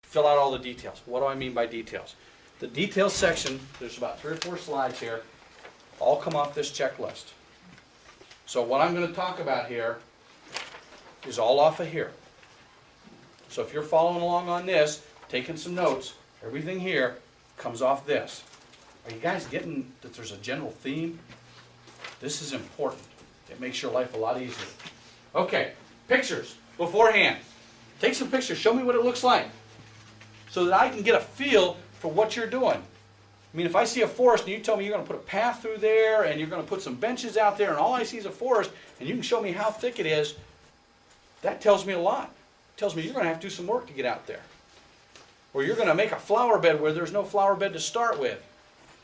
fill out all the details. What do I mean by details? The details section, there's about 3 or 4 slides here, all come off this checklist. So what I'm going to talk about here is all off of here. So if you're following along on this, taking some notes, everything here comes off this. Are you guys getting that there's a general theme? This is important. It makes your life a lot easier. Okay, pictures beforehand. Take some pictures. Show me what it looks like so that I can get a feel for what you're doing. I mean, if I see a forest and you tell me you're going to put a path through there and you're going to put some benches out there and all I see is a forest and you can show me how thick it is, that tells me a lot. It tells me you're going to have to do some work to get out there. Or you're going to make a flower bed where there's no flower bed to start with.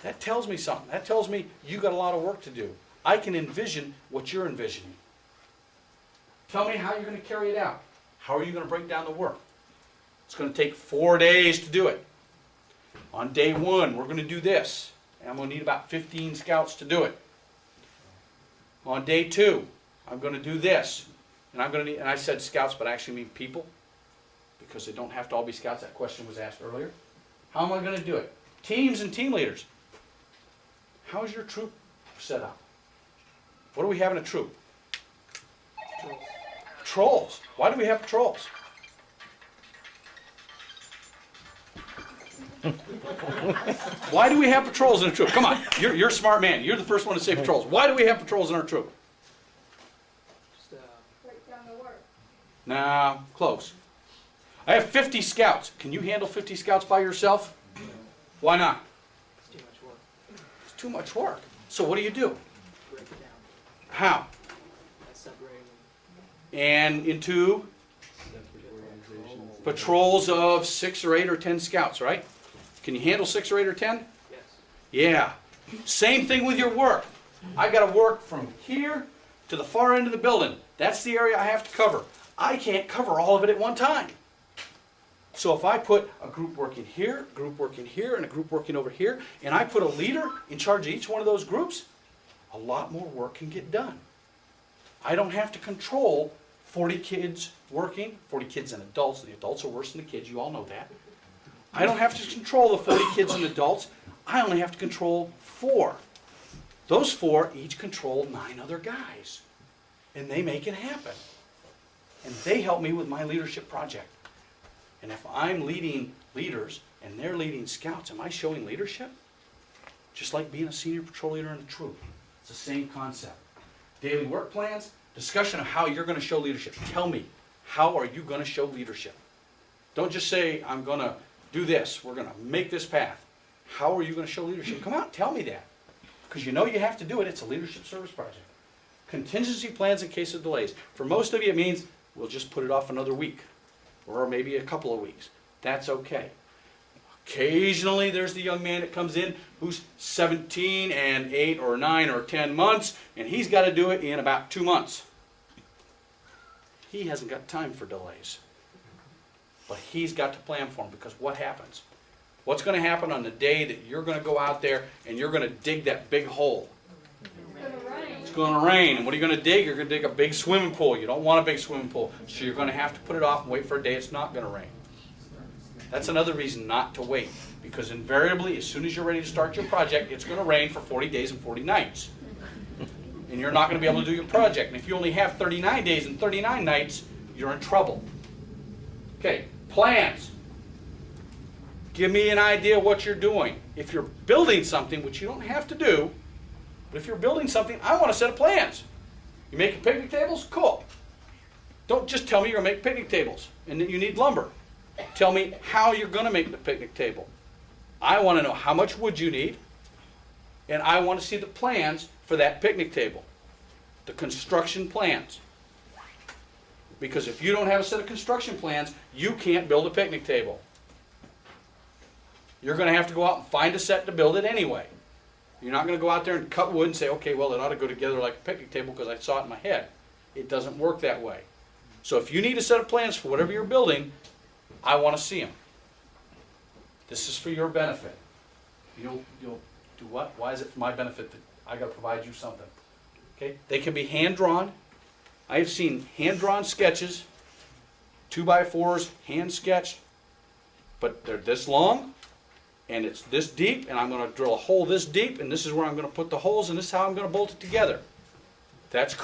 That tells me something. That tells me you got a lot of work to do. I can envision what you're envisioning. Tell me how you're going to carry it out. How are you going to break down the work? It's going to take 4 days to do it. On day 1, we're going to do this. And I'm going to need about 15 scouts to do it. On day 2, I'm going to do this. And I said scouts, but I actually mean people, because they don't have to all be scouts. That question was asked earlier. How am I going to do it? Teams and team leaders. How's your troop set up? What do we have in a troop? Patrols. Why do we have patrols? Why do we have patrols in a troop? Come on, you're a smart man. You're the first one to say patrols. Why do we have patrols in our troop? Break down the work. Nah, close. I have 50 scouts. Can you handle 50 scouts by yourself? Why not? It's too much work. It's too much work. So what do you do? Break it down. How? I separate them. And into patrols of 6 or 8 or 10 scouts, right? Can you handle 6 or 8 or 10? Yes. Yeah. Same thing with your work. I got to work from here to the far end of the building. That's the area I have to cover. I can't cover all of it at one time. So if I put a group working here, a group working here, and a group working over here, and I put a leader in charge of each one of those groups, a lot more work can get done. I don't have to control 40 kids working, 40 kids and adults. The adults are worse than the kids, you all know that. I don't have to control the 40 kids and adults. I only have to control 4. Those 4 each control 9 other guys. And they make it happen. And they help me with my leadership project. And if I'm leading leaders and they're leading scouts, am I showing leadership? Just like being a senior patrol leader in the troop. It's the same concept. Daily work plans, discussion of how you're going to show leadership. Tell me, how are you going to show leadership? Don't just say, I'm going to do this. We're going to make this path. How are you going to show leadership? Come out, tell me that. Because you know you have to do it. It's a leadership service project. Contingency plans in case of delays. For most of you, it means we'll just put it off another week. Or maybe a couple of weeks. That's okay. Occasionally there's the young man that comes in who's 17 and 8 or 9 or 10 months, and he's got to do it in about 2 months. He hasn't got time for delays. But he's got to plan for them, because what happens? What's going to happen on the day that you're going to go out there and you're going to dig that big hole? It's going to rain. It's going to rain, and what are you going to dig? You're going to dig a big swimming pool. You don't want a big swimming pool, so you're going to have to put it off and wait for a day it's not going to rain. That's another reason not to wait, because invariably, as soon as you're ready to start your project, it's going to rain for 40 days and 40 nights. And you're not going to be able to do your project. And if you only have 39 days and 39 nights, you're in trouble. Okay, plans. Give me an idea what you're doing. If you're building something, which you don't have to do, but if you're building something, I want a set of plans. You making picnic tables? Cool. Don't just tell me you're going to make picnic tables and that you need lumber. Tell me how you're going to make the picnic table. I want to know how much wood you need, and I want to see the plans for that picnic table. The construction plans. Because if you don't have a set of construction plans, you can't build a picnic table. You're going to have to go out and find a set to build it anyway. You're not going to go out there and cut wood and say, okay, well, it ought to go together like a picnic table because I saw it in my head. It doesn't work that way. So if you need a set of plans for whatever you're building, I want to see them. This is for your benefit. You'll do what? Why is it for my benefit that I got to provide you something? Okay? They can be hand-drawn. I've seen hand-drawn sketches, 2x4s, hand-sketched, but they're this long, and it's this deep, and I'm gonna drill a hole this deep, and this is where I'm gonna put the holes, and this is how I'm gonna bolt it together. That's cool.